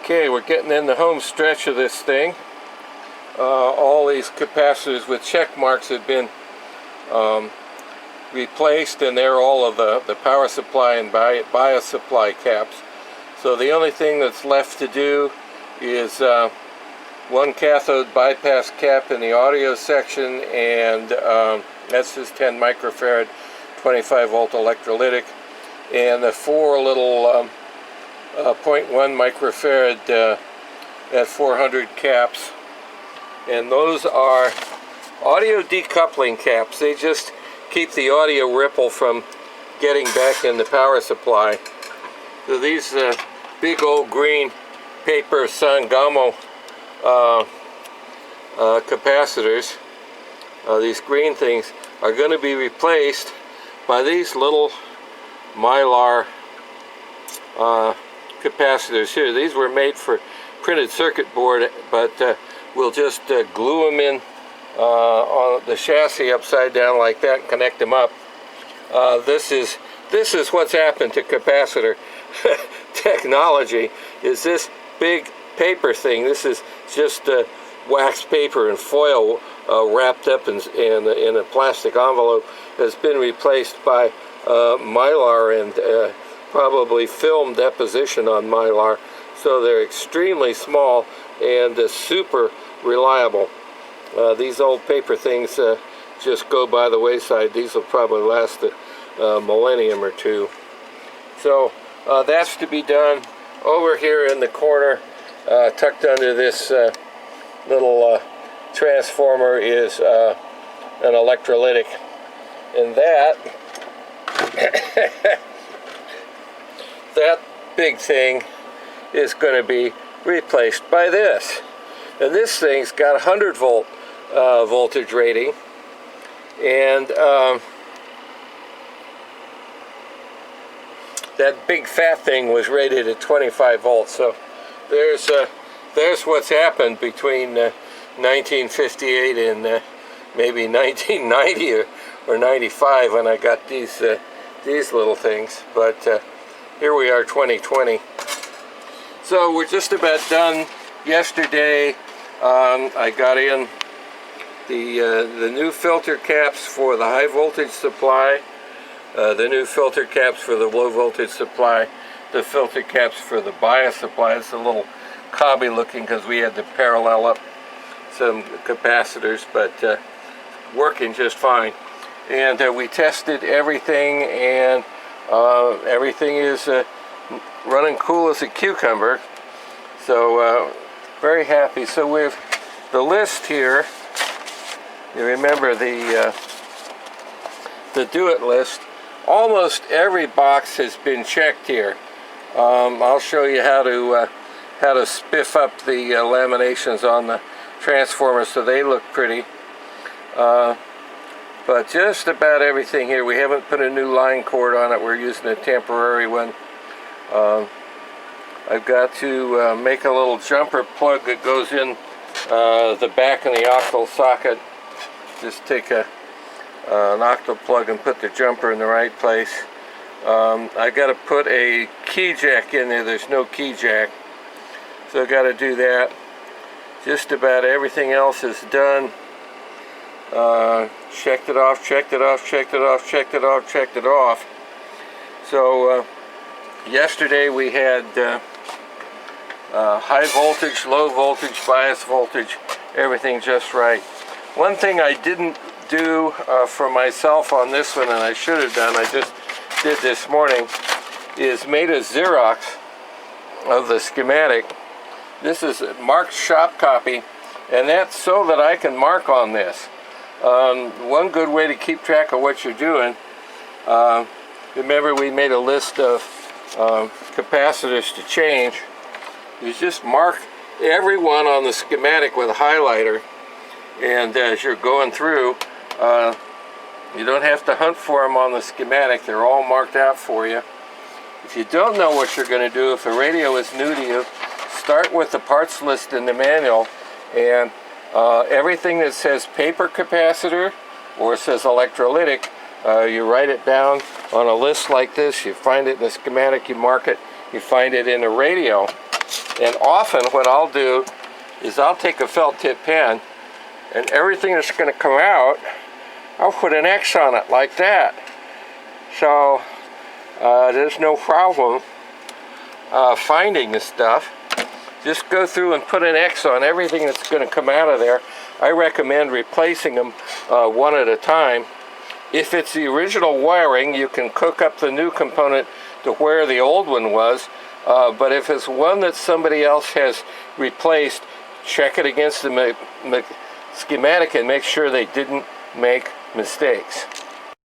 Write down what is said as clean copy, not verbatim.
Okay, we're getting in the home stretch of this thing. All these capacitors with check marks have been replaced, and they're all of the power supply and bias supply caps. So the only thing that's left to do is one cathode bypass cap in the audio section, and that's just 10 microfarad 25 volt electrolytic, and the four little 0.1 microfarad at 400 caps, and those are audio decoupling caps. They just keep the audio ripple from getting back in the power supply. So these big old green paper Sangamo capacitors, these green things, are going to be replaced by these little mylar capacitors here. These were made for printed circuit board, but we'll just glue them in on the chassis upside down like that and connect them up. This is what's happened to capacitor technology, is this big paper thing. This is just wax paper and foil wrapped up in a plastic envelope, has been replaced by mylar and probably film deposition on mylar. So they're extremely small and super reliable. These old paper things just go by the wayside. These will probably last a millennium or two. So that's to be done. Over here in the corner, tucked under this little transformer, is an electrolytic, and that that big thing is going to be replaced by this. And this thing's got 100 volt voltage rating, and that big fat thing was rated at 25 volts. So there's what's happened between 1958 and maybe 1990 or 95 when I got these little things. But here we are, 2020. So we're just about done. Yesterday I got in the new filter caps for the high voltage supply, the new filter caps for the low voltage supply, the filter caps for the bias supply. It's a little cobby looking because we had to parallel up some capacitors, but working just fine. And we tested everything, and everything is running cool as a cucumber. So very happy. So with the list here, you remember the do it list. Almost every box has been checked here. I'll show you how to spiff up the laminations on the transformers so they look pretty. But just about everything here. We haven't put a new line cord on it. We're using a temporary one. I've got to make a little jumper plug that goes in the back of the octal socket. Just take an octal plug and put the jumper in the right place. I've got to put a key jack in there. There's no key jack, so I've got to do that. Just about everything else is done. Checked it off, checked it off, checked it off, checked it off, checked it off. So yesterday we had high voltage, low voltage, bias voltage, everything just right. One thing I didn't do for myself on this one, and I should have done, I just did this morning, is made a Xerox of the schematic. This is a marked shop copy, and that's so that I can mark on this. One good way to keep track of what you're doing, remember we made a list of capacitors to change, is just mark every one on the schematic with a highlighter, and as you're going through, you don't have to hunt for them on the schematic. They're all marked out for you. If you don't know what you're going to do, if the radio is new to you, start with the parts list in the manual, and everything that says paper capacitor or says electrolytic, you write it down on a list like this. You find it in the schematic, you mark it. You find it in the radio, And often what I'll do is I'll take a felt tip pen, and everything that's going to come out, I'll put an X on it like that. So there's no problem finding this stuff. Just go through and put an X on everything that's going to come out of there. I recommend replacing them one at a time. If it's the original wiring, you can cook up the new component to where the old one was. But if it's one that somebody else has replaced, check it against the schematic and make sure they didn't make mistakes.